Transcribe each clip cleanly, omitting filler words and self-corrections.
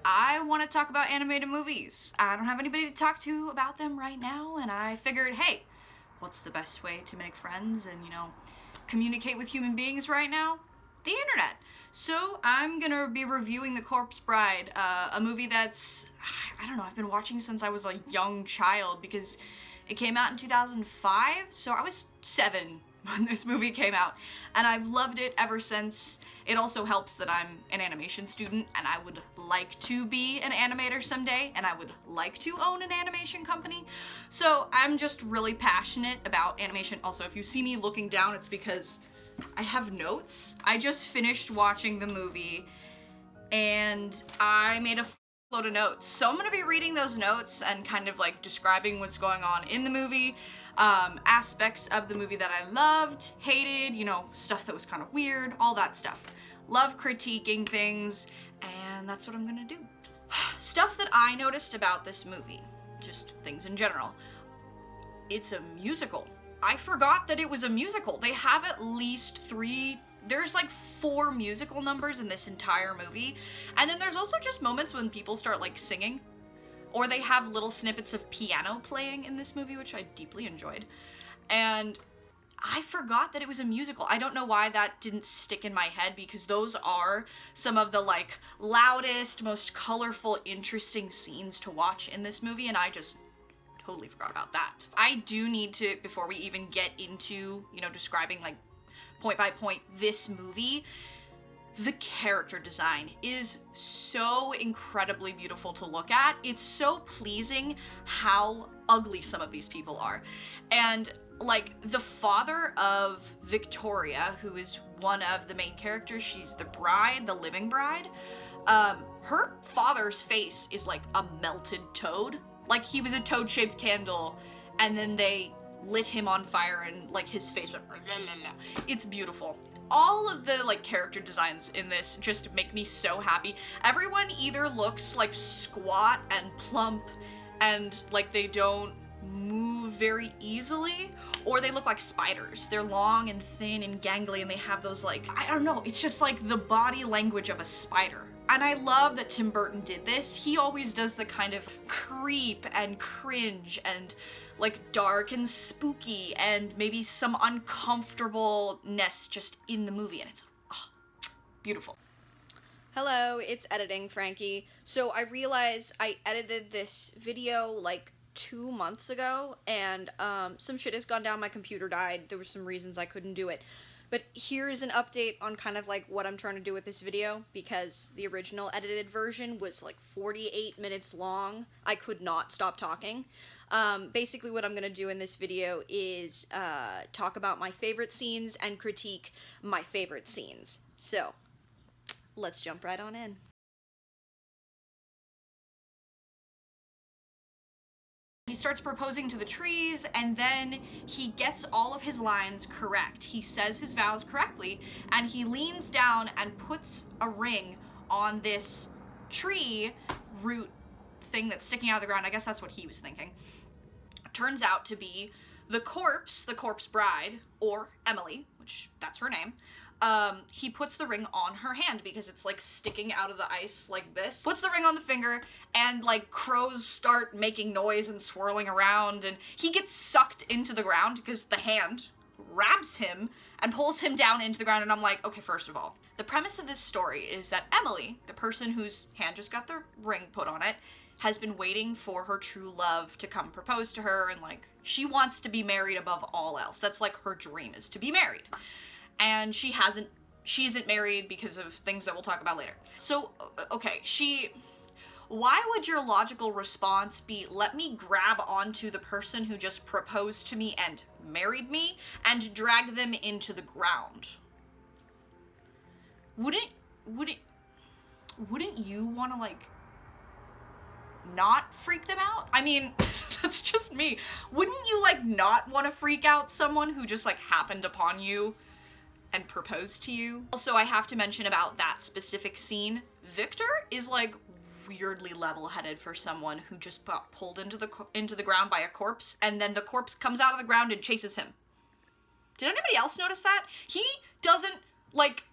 I want to talk about animated movies. I don't have anybody to talk to about them right now, and I figured, hey, what's the best way to make friends and, communicate with human beings right now? The internet. So I'm gonna be reviewing The Corpse Bride, a movie that's, I don't know, I've been watching since I was a young child because it came out in 2005, so I was 7 when this movie came out, and I've loved it ever since. It also helps that I'm an animation student and I would like to be an animator someday, and I would like to own an animation company. So I'm just really passionate about animation. Also, if you see me looking down, it's because I have notes. I just finished watching the movie and I made a load of notes. So I'm gonna be reading those notes and kind of like describing what's going on in the movie, aspects of the movie that I loved, hated, stuff that was kind of weird, all that stuff. Love critiquing things, and that's what I'm gonna do. Stuff that I noticed about this movie, just things in general. It's a musical. I forgot that it was a musical. They have at least 4 musical numbers in this entire movie, and then there's also just moments when people start like singing, or they have little snippets of piano playing in this movie, which I deeply enjoyed. And I forgot that it was a musical. I don't know why that didn't stick in my head, because those are some of the like loudest, most colorful, interesting scenes to watch in this movie, and I just totally forgot about that. I do need to, before we even get into, describing like point by point this movie, the character design is so incredibly beautiful to look at. It's so pleasing how ugly some of these people are. And like the father of Victoria, who is one of the main characters, she's the bride, the living bride, her father's face is like a melted toad. Like he was a toad-shaped candle and then they lit him on fire and like his face went, it's beautiful. All of the like character designs in this just make me so happy. Everyone either looks like squat and plump and like they don't move very easily, or they look like spiders. They're long and thin and gangly and they have those like, I don't know, it's just like the body language of a spider. And I love that Tim Burton did this. He always does the kind of creep and cringe and like dark and spooky and maybe some uncomfortableness just in the movie, and it's beautiful. Hello, it's Editing Frankie. So I realized I edited this video like 2 months ago, and some shit has gone down. My computer died. There were some reasons I couldn't do it. But here's an update on kind of like what I'm trying to do with this video, because the original edited version was like 48 minutes long. I could not stop talking. Basically what I'm gonna do in this video is talk about my favorite scenes and critique my favorite scenes. So, let's jump right on in. He starts proposing to the trees, and then he gets all of his lines correct. He says his vows correctly, and he leans down and puts a ring on this tree root thing that's sticking out of the ground. I guess that's what he was thinking. Turns out to be the corpse bride, or Emily, which that's her name. He puts the ring on her hand because it's like sticking out of the ice like this. Puts the ring on the finger, and like crows start making noise and swirling around, and he gets sucked into the ground because the hand grabs him and pulls him down into the ground. And I'm like, okay, first of all, the premise of this story is that Emily, the person whose hand just got the ring put on it, has been waiting for her true love to come propose to her, and like she wants to be married above all else. That's like her dream, is to be married. And she isn't married because of things that we'll talk about later. So, okay, why would your logical response be, let me grab onto the person who just proposed to me and married me and drag them into the ground? Wouldn't you want to like not freak them out? I mean, that's just me. Wouldn't you like not want to freak out someone who just like happened upon you and proposed to you? Also, I have to mention about that specific scene, Victor is like weirdly level-headed for someone who just got pulled into the ground by a corpse, and then the corpse comes out of the ground and chases him. Did anybody else notice that? He doesn't like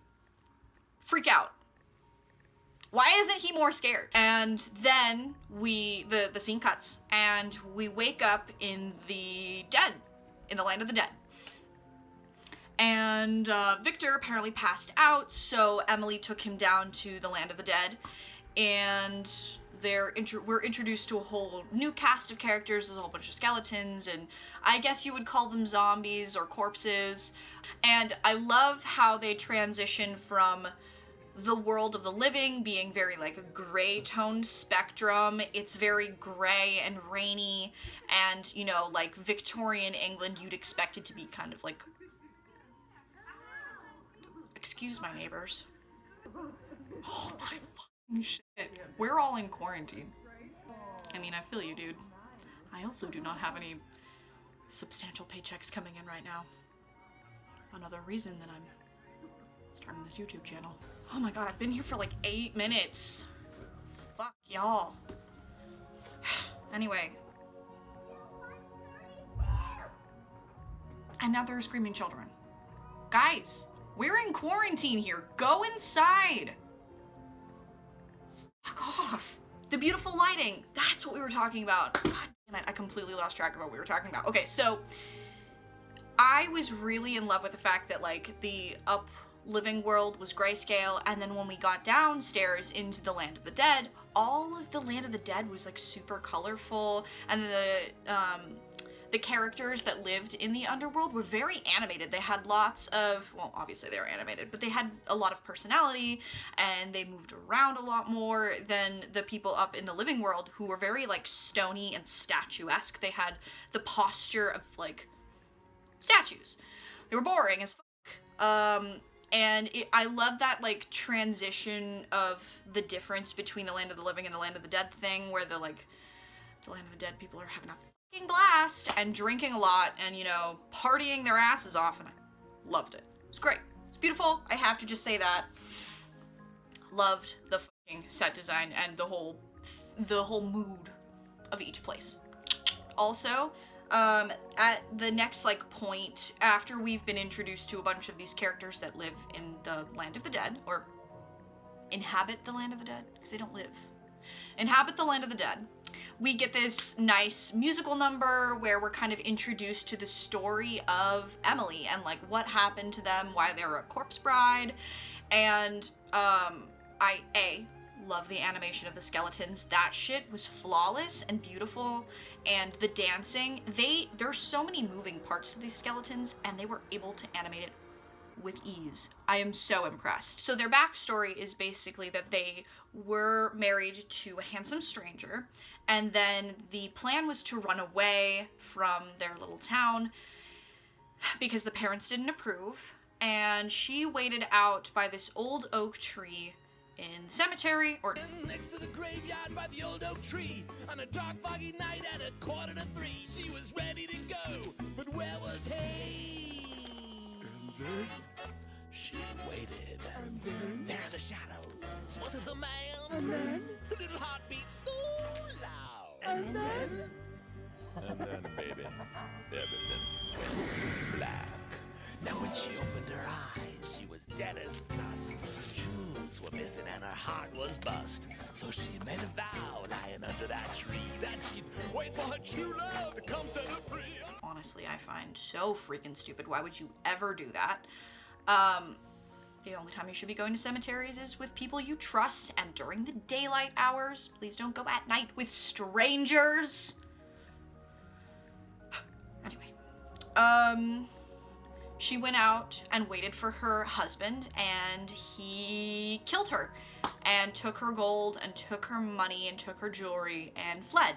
freak out. Why isn't he more scared? And then the scene cuts and we wake up in the land of the dead. And Victor apparently passed out, so Emily took him down to the land of the dead, and we're introduced to a whole new cast of characters. There's a whole bunch of skeletons, and I guess you would call them zombies or corpses. And I love how they transition from the world of the living being very like a gray toned spectrum. It's very gray and rainy, and you know, like Victorian England, you'd expect it to be kind of like, excuse my neighbors. Oh my fucking shit. We're all in quarantine. I mean, I feel you, dude. I also do not have any substantial paychecks coming in right now. Another reason that I'm starting this YouTube channel. Oh my god, I've been here for like 8 minutes. Fuck y'all. Anyway. And now there are screaming children. Guys, we're in quarantine here. Go inside. Fuck off. The beautiful lighting. That's what we were talking about. God damn it, I completely lost track of what we were talking about. Okay, so I was really in love with the fact that like the living world was grayscale, and then when we got downstairs into the land of the dead, all of the land of the dead was like super colorful, and the characters that lived in the underworld were very animated. They had lots of, well, obviously they were animated, but they had a lot of personality, and they moved around a lot more than the people up in the living world, who were very like stony and statuesque. They had the posture of like statues. They were boring as fuck. And I love that like transition of the difference between the land of the living and the land of the dead thing, where the land of the dead people are having a fucking blast and drinking a lot and, you know, partying their asses off, and I loved it. It's great. It's beautiful. I have to just say that. Loved the fucking set design and the whole mood of each place. Also, at the next like point after we've been introduced to a bunch of these characters that live in the land of the dead, or inhabit the land of the dead, because they don't live, inhabit the land of the dead, we get this nice musical number where we're kind of introduced to the story of Emily and like what happened to them, why they were a corpse bride. And I love the animation of the skeletons. That shit was flawless and beautiful. And the dancing, there's so many moving parts to these skeletons, and they were able to animate it with ease. I am so impressed. So their backstory is basically that they were married to a handsome stranger, and then the plan was to run away from their little town because the parents didn't approve, and she waited out by this old oak tree in the cemetery, or next to the graveyard by the old oak tree, on a dark foggy night at 2:45, she was ready to go, but where was he? And then she waited. And then there in the shadows, was it the man? And then her little heart beat so loud. And then baby, everything went black. Now when she opened her eyes, she was dead as dust. Jewels were missing and her heart was bust. So she made a vow lying under that tree that she'd wait for her true love to come set her free. Honestly, I find so freaking stupid. Why would you ever do that? The only time you should be going to cemeteries is with people you trust, and during the daylight hours. Please don't go at night with strangers. Anyway, she went out and waited for her husband, and he killed her and took her gold and took her money and took her jewelry and fled.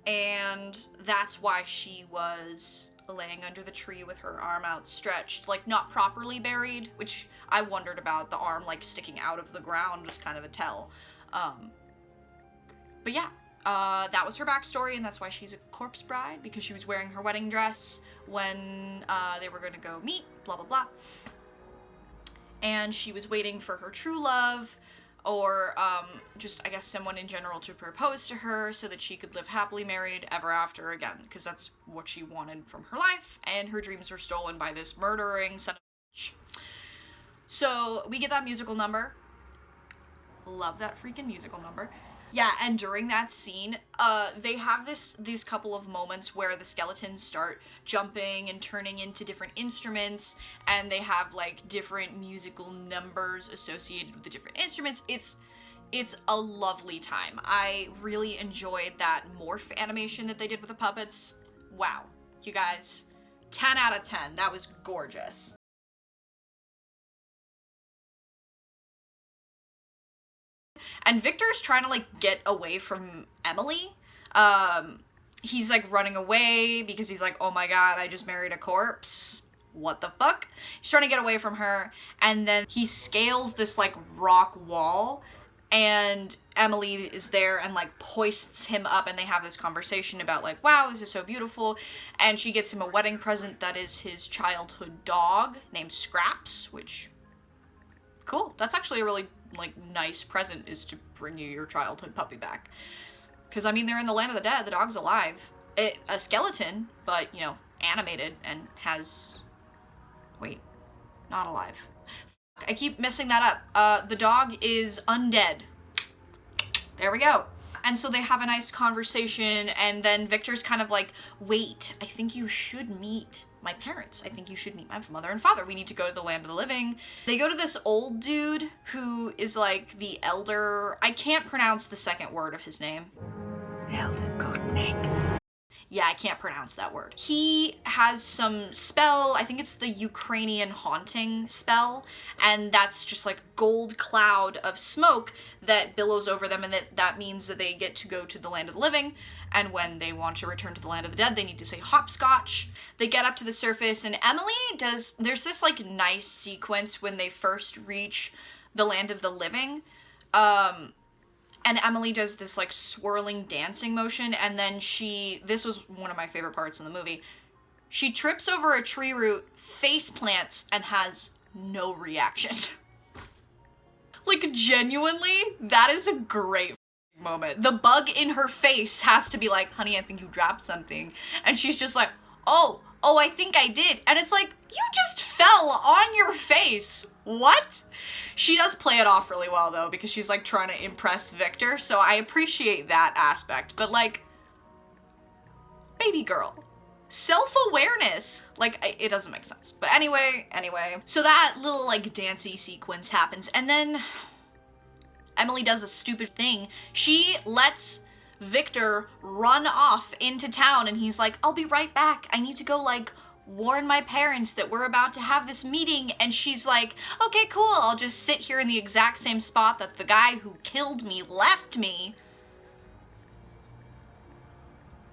And that's why she was laying under the tree with her arm outstretched, like not properly buried, which I wondered about. The arm like sticking out of the ground was kind of a tell. But yeah, that was her backstory, and that's why she's a corpse bride, because she was wearing her wedding dress when they were going to go meet, blah, blah, blah. And she was waiting for her true love, or just, I guess, someone in general to propose to her so that she could live happily married ever after again, because that's what she wanted from her life, and her dreams were stolen by this murdering son of a bitch. So we get that musical number. Love that freaking musical number. Yeah, and during that scene, they have these couple of moments where the skeletons start jumping and turning into different instruments, and they have like different musical numbers associated with the different instruments. It's a lovely time. I really enjoyed that morph animation that they did with the puppets. Wow, you guys, 10 out of 10. That was gorgeous. And Victor's trying to, like, get away from Emily. He's, like, running away because he's like, oh my god, I just married a corpse. What the fuck? He's trying to get away from her, and then he scales this, like, rock wall, and Emily is there and, like, hoists him up, and they have this conversation about, like, wow, this is so beautiful, and she gets him a wedding present that is his childhood dog named Scraps, which, cool. That's actually a really, like, nice present, is to bring you your childhood puppy back. Because, I mean, they're in the land of the dead, the dog's alive. A skeleton, but, you know, animated, and has... Wait, not alive. I keep messing that up. The dog is undead. There we go. And so they have a nice conversation, and then Victor's kind of like, wait, I think you should meet my parents. I think you should meet my mother and father. We need to go to the land of the living. They go to this old dude who is like the elder. I can't pronounce the second word of his name. Elder Goatnecht. Yeah, I can't pronounce that word. He has some spell, I think it's the Ukrainian haunting spell, and that's just like gold cloud of smoke that billows over them, and that means that they get to go to the land of the living, and when they want to return to the land of the dead, they need to say hopscotch. They get up to the surface, and there's this like nice sequence when they first reach the land of the living, and Emily does this, like, swirling dancing motion, and then this was one of my favorite parts in the movie, she trips over a tree root, face plants, and has no reaction. Like, genuinely, that is a great moment. The bug in her face has to be like, honey, I think you dropped something. And she's just like, oh, I think I did. And it's like, you just fell on your face. What? She does play it off really well, though, because she's, like, trying to impress Victor, so I appreciate that aspect. But, like, baby girl. Self-awareness. Like, it doesn't make sense. But anyway. So that little, like, dancey sequence happens, and then Emily does a stupid thing. She lets Victor run off into town, and he's like, I'll be right back. I need to go, like, warn my parents that we're about to have this meeting, and she's like, okay, cool, I'll just sit here in the exact same spot that the guy who killed me left me.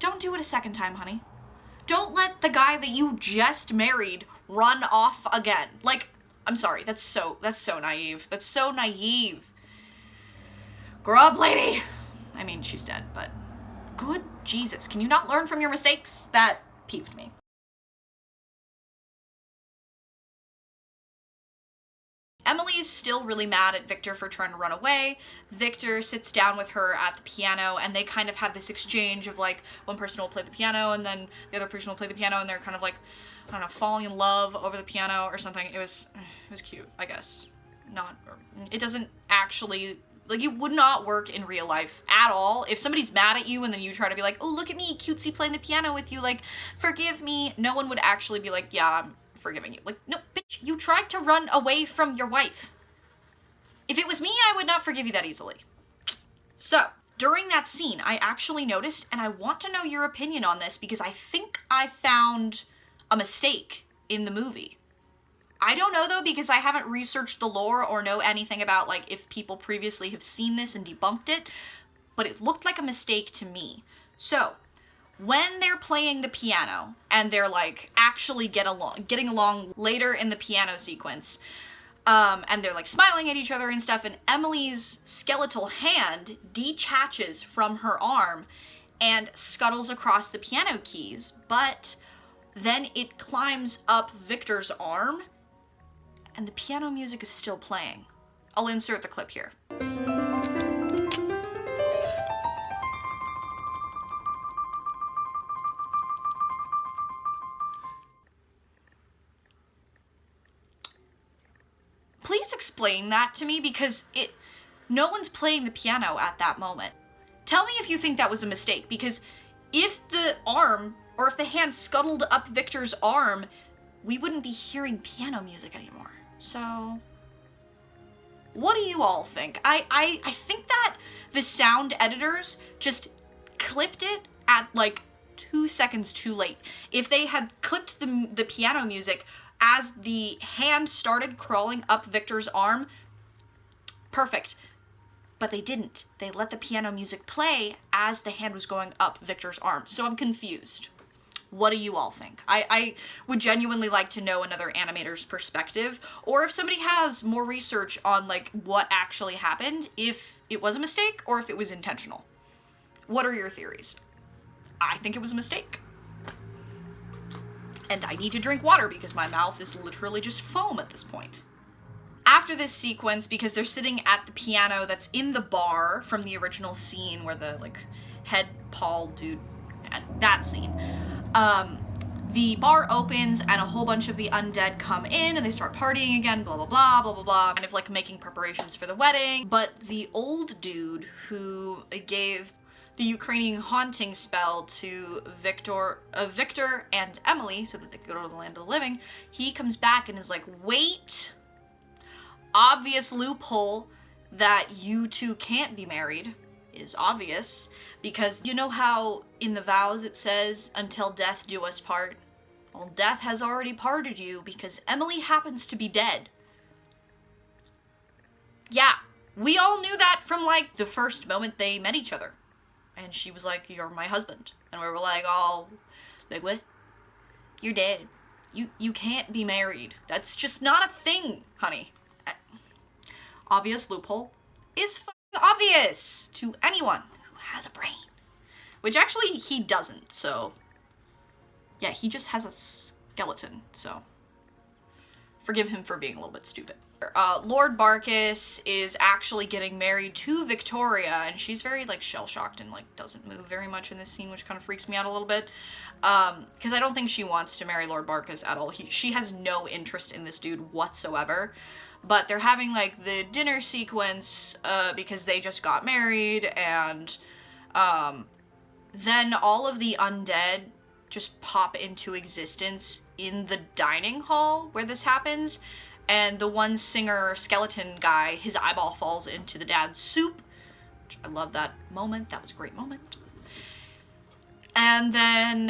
Don't do it a second time, honey. Don't let the guy that you just married run off again. Like, I'm sorry, that's so naive. That's so naive. Grow up, lady. I mean, she's dead, but good Jesus, can you not learn from your mistakes? That peeved me. Emily's still really mad at Victor for trying to run away. Victor sits down with her at the piano, and they kind of have this exchange of, like, one person will play the piano, and then the other person will play the piano, and they're kind of, like, I don't know, falling in love over the piano or something. It was cute, I guess. It doesn't actually, like, it would not work in real life at all. If somebody's mad at you and then you try to be like, oh, look at me, cutesy playing the piano with you, like, forgive me, no one would actually be like, yeah, I'm forgiving you. Like, no, bitch, you tried to run away from your wife. If it was me, I would not forgive you that easily. So, during that scene, I actually noticed, and I want to know your opinion on this because I think I found a mistake in the movie. I don't know, though, because I haven't researched the lore or know anything about, like, if people previously have seen this and debunked it, but it looked like a mistake to me. So, when they're playing the piano, and they're, like, actually getting along later in the piano sequence, and they're, like, smiling at each other and stuff, and Emily's skeletal hand detaches from her arm and scuttles across the piano keys, but then it climbs up Victor's arm, and the piano music is still playing. I'll insert the clip here. Please explain that to me, because No one's playing the piano at that moment. Tell me if you think that was a mistake, because if the arm, or if the hand scuttled up Victor's arm, we wouldn't be hearing piano music anymore. So, what do you all think? I think that the sound editors just clipped it at like 2 seconds too late. If they had clipped the piano music as the hand started crawling up Victor's arm, perfect. But they didn't. They let the piano music play as the hand was going up Victor's arm. So I'm confused. What do you all think? I would genuinely like to know another animator's perspective, or if somebody has more research on like what actually happened, if it was a mistake or if it was intentional. What are your theories? I think it was a mistake. And I need to drink water because my mouth is literally just foam at this point. After this sequence, because they're sitting at the piano that's in the bar from the original scene where the like head Paul dude, that scene, the bar opens and a whole bunch of the undead come in and they start partying again, blah, blah, blah, blah, blah, blah, kind of like making preparations for the wedding. But the old dude who gave the Ukrainian haunting spell to Victor and Emily so that they could go to the land of the living, he comes back and is like, wait, obvious loophole that you two can't be married is obvious, because you know how in the vows it says, until death do us part? Well, death has already parted you because Emily happens to be dead. Yeah, we all knew that from like the first moment they met each other. And she was like, you're my husband. And we were like, oh, like what? You're dead. You can't be married. That's just not a thing, honey. Obvious loophole is fucking obvious to anyone who has a brain. Which actually he doesn't, so yeah, he just has a skeleton, so forgive him for being a little bit stupid. Lord Barkis is actually getting married to Victoria, and she's very like shell-shocked and like doesn't move very much in this scene, which kind of freaks me out a little bit, because I don't think she wants to marry Lord Barkis at all. She has no interest in this dude whatsoever. But they're having like the dinner sequence because they just got married, and then all of the undead just pop into existence in the dining hall where this happens, and the one singer skeleton guy, his eyeball falls into the dad's soup, which I love that moment. That was a great moment. And then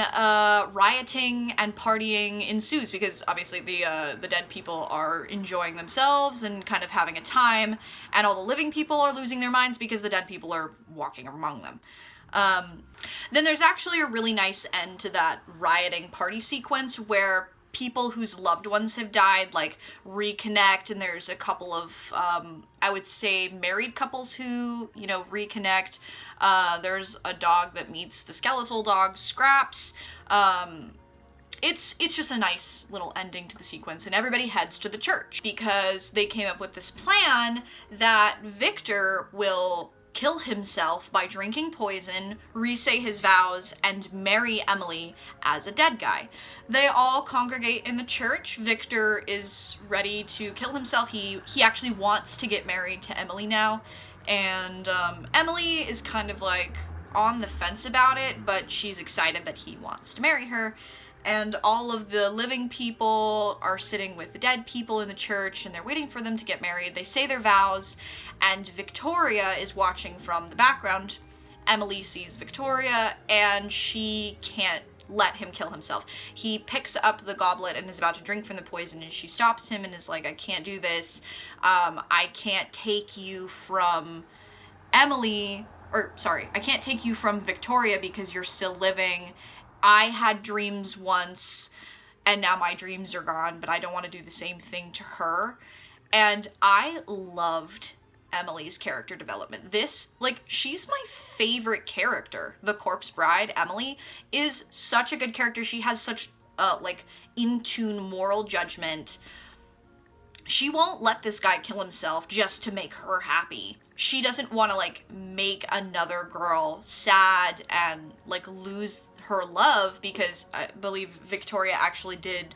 rioting and partying ensues because obviously the dead people are enjoying themselves and kind of having a time, and all the living people are losing their minds because the dead people are walking among them. Then there's actually a really nice end to that rioting party sequence where people whose loved ones have died like reconnect, and there's a couple of I would say married couples who, you know, reconnect. There's a dog that meets the skeletal dog Scraps. It's just a nice little ending to the sequence, and everybody heads to the church because they came up with this plan that Victor will kill himself by drinking poison, re-say his vows, and marry Emily as a dead guy. They all congregate in the church. Victor is ready to kill himself. He actually wants to get married to Emily now, and Emily is kind of like on the fence about it, but she's excited that he wants to marry her. And all of the living people are sitting with the dead people in the church, and they're waiting for them to get married. They say their vows, and Victoria is watching from the background. Emily sees Victoria, and she can't let him kill himself. He picks up the goblet and is about to drink from the poison, and she stops him and is like, I can't do this. I can't take you from Emily, or sorry, I can't take you from Victoria because you're still living. I had dreams once, and now my dreams are gone, but I don't want to do the same thing to her. And I loved Emily's character development. This, like, she's my favorite character. The corpse bride, Emily, is such a good character. She has such, like, in-tune moral judgment. She won't let this guy kill himself just to make her happy. She doesn't want to, like, make another girl sad and, like, lose her love, because I believe Victoria actually did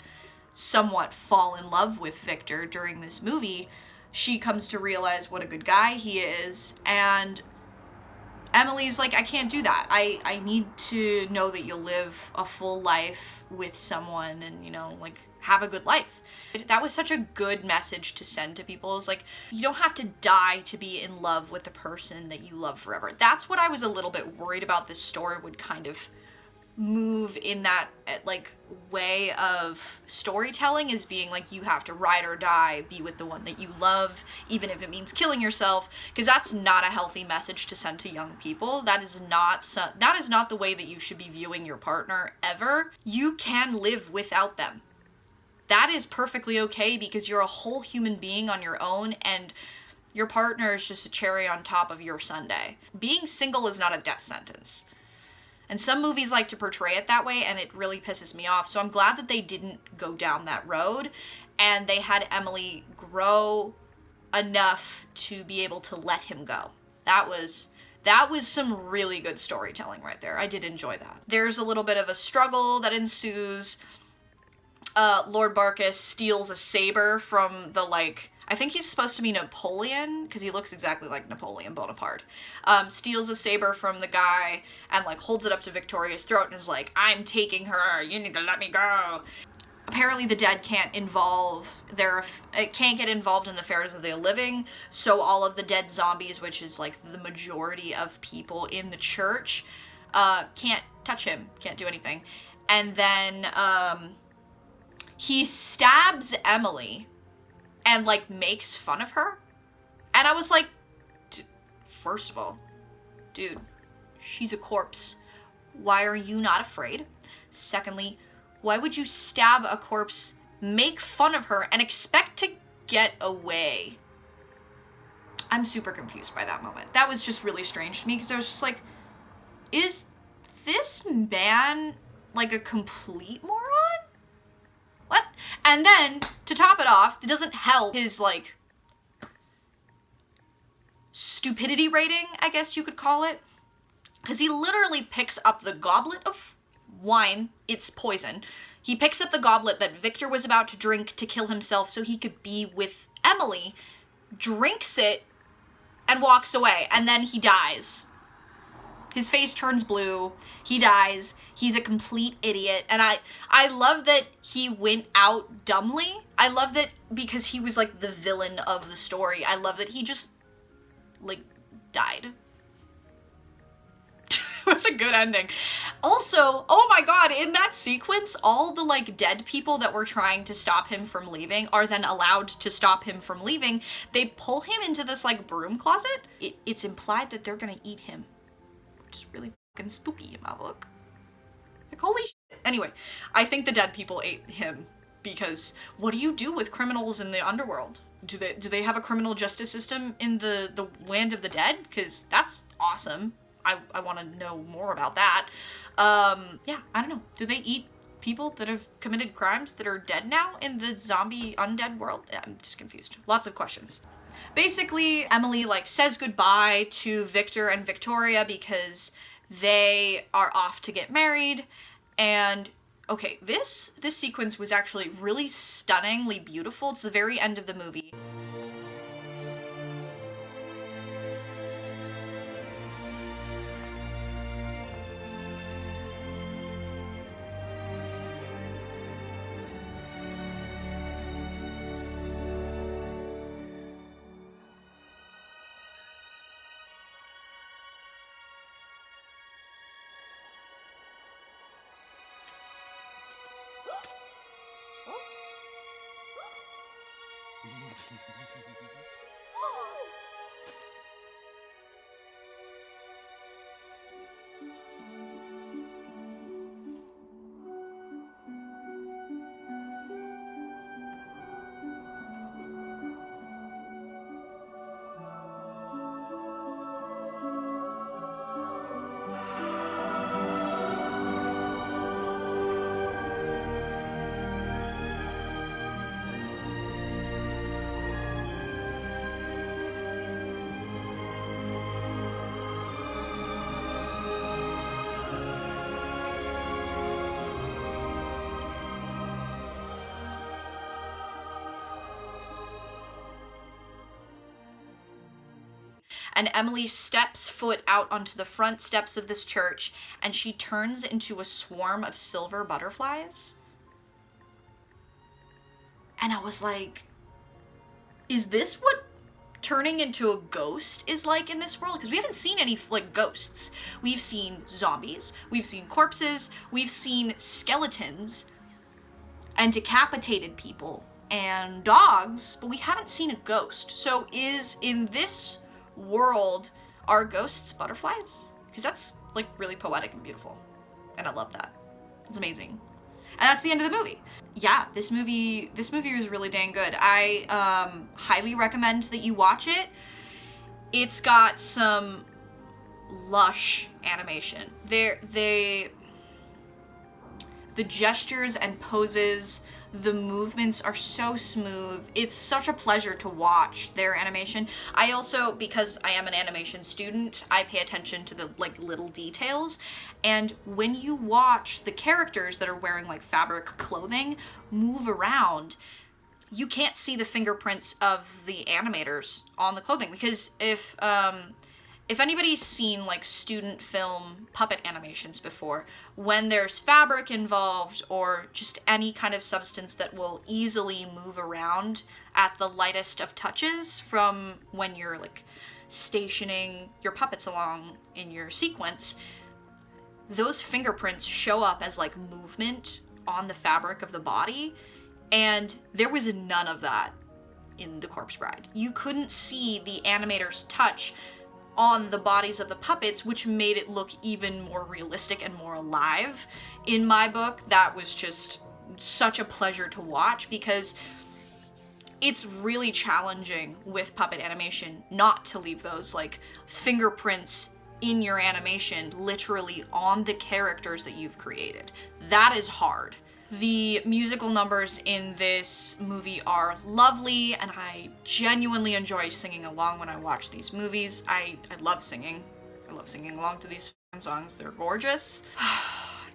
somewhat fall in love with Victor during this movie. she comes to realize what a good guy he is, and Emily's like, I can't do that. I need to know that you'll live a full life with someone and, you know, like, have a good life. That was such a good message to send to people. Is like, you don't have to die to be in love with the person that you love forever. That's what I was a little bit worried about this story would kind of move in, that like way of storytelling, is being like, you have to ride or die, be with the one that you love, even if it means killing yourself, because that's not a healthy message to send to young people. That is not the way that you should be viewing your partner ever. You can live without them. That is perfectly okay, because you're a whole human being on your own, and your partner is just a cherry on top of your sundae. Being single is not a death sentence. And some movies like to portray it that way, and it really pisses me off. So I'm glad that they didn't go down that road, and they had Emily grow enough to be able to let him go. That was some really good storytelling right there. I did enjoy that. There's a little bit of a struggle that ensues. Lord Barkis steals a saber from the, like, I think he's supposed to be Napoleon, because he looks exactly like Napoleon Bonaparte. Steals a saber from the guy and, like, holds it up to Victoria's throat and is like, I'm taking her, you need to let me go. Apparently the dead can't get involved in the affairs of the living, so all of the dead zombies, which is, like, the majority of people in the church, can't touch him, can't do anything. And then, he stabs Emily and, like, makes fun of her. And I was like, first of all, dude, she's a corpse. Why are you not afraid? Secondly, why would you stab a corpse, make fun of her, and expect to get away? I'm super confused by that moment. That was just really strange to me, because I was just like, is this man, like, a complete moron? What? And then, to top it off, it doesn't help his, like, stupidity rating, I guess you could call it. Because he literally picks up the goblet of wine. It's poison. He picks up the goblet that Victor was about to drink to kill himself so he could be with Emily, drinks it, and walks away. And then he dies. His face turns blue. He dies. He's a complete idiot. And I love that he went out dumbly. I love that because he was, like, the villain of the story. I love that he just, like, died. It was a good ending. Also, oh my god, in that sequence, all the, like, dead people that were trying to stop him from leaving are then allowed to stop him from leaving. They pull him into this, like, broom closet. It's implied that they're gonna eat him. Which is really fucking spooky in my book. Like, holy shit. Anyway, I think the dead people ate him, because what do you do with criminals in the underworld? Do they have a criminal justice system in the land of the dead? Because that's awesome. I want to know more about that. Yeah, I don't know. Do they eat people that have committed crimes that are dead now in the zombie undead world? Yeah, I'm just confused. Lots of questions. Basically, Emily, like, says goodbye to Victor and Victoria because they are off to get married. And okay, this sequence was actually really stunningly beautiful. It's the very end of the movie. and Emily steps foot out onto the front steps of this church, and she turns into a swarm of silver butterflies. And I was like, is this what turning into a ghost is like in this world? Because we haven't seen any, like, ghosts. We've seen zombies, we've seen corpses, we've seen skeletons and decapitated people and dogs, but we haven't seen a ghost. So is, in this world, are ghosts butterflies? Because that's, like, really poetic and beautiful. And I love that. It's amazing. And that's the end of the movie. Yeah, this movie was really dang good. I highly recommend that you watch it. It's got some lush animation. The gestures and poses, the movements are so smooth. It's such a pleasure to watch their animation. I also, because I am an animation student, I pay attention to the, like, little details. And when you watch the characters that are wearing, like, fabric clothing move around, you can't see the fingerprints of the animators on the clothing. Because if anybody's seen, like, student film puppet animations before, when there's fabric involved or just any kind of substance that will easily move around at the lightest of touches from when you're, like, stationing your puppets along in your sequence, those fingerprints show up as, like, movement on the fabric of the body, and there was none of that in The Corpse Bride. You couldn't see the animator's touch on the bodies of the puppets, which made it look even more realistic and more alive. In my book, that was just such a pleasure to watch, because it's really challenging with puppet animation not to leave those, like, fingerprints in your animation literally on the characters that you've created. That is hard. The musical numbers in this movie are lovely, and I genuinely enjoy singing along when I watch these movies. I love singing. I love singing along to these songs. They're gorgeous.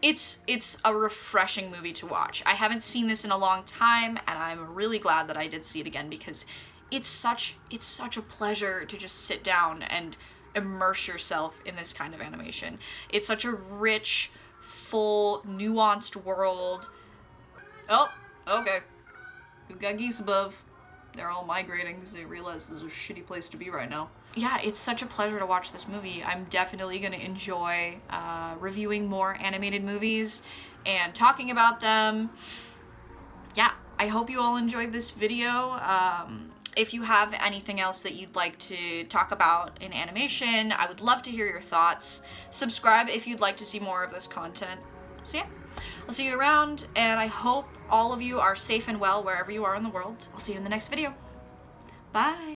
It's a refreshing movie to watch. I haven't seen this in a long time, and I'm really glad that I did see it again, because it's such a pleasure to just sit down and immerse yourself in this kind of animation. It's such a rich, full, nuanced world. Oh, okay. We've got geese above. They're all migrating because they realize this is a shitty place to be right now. Yeah, it's such a pleasure to watch this movie. I'm definitely going to enjoy reviewing more animated movies and talking about them. Yeah, I hope you all enjoyed this video. If you have anything else that you'd like to talk about in animation, I would love to hear your thoughts. Subscribe if you'd like to see more of this content. So yeah, I'll see you around, and I hope all of you are safe and well wherever you are in the world. I'll see you in the next video. Bye!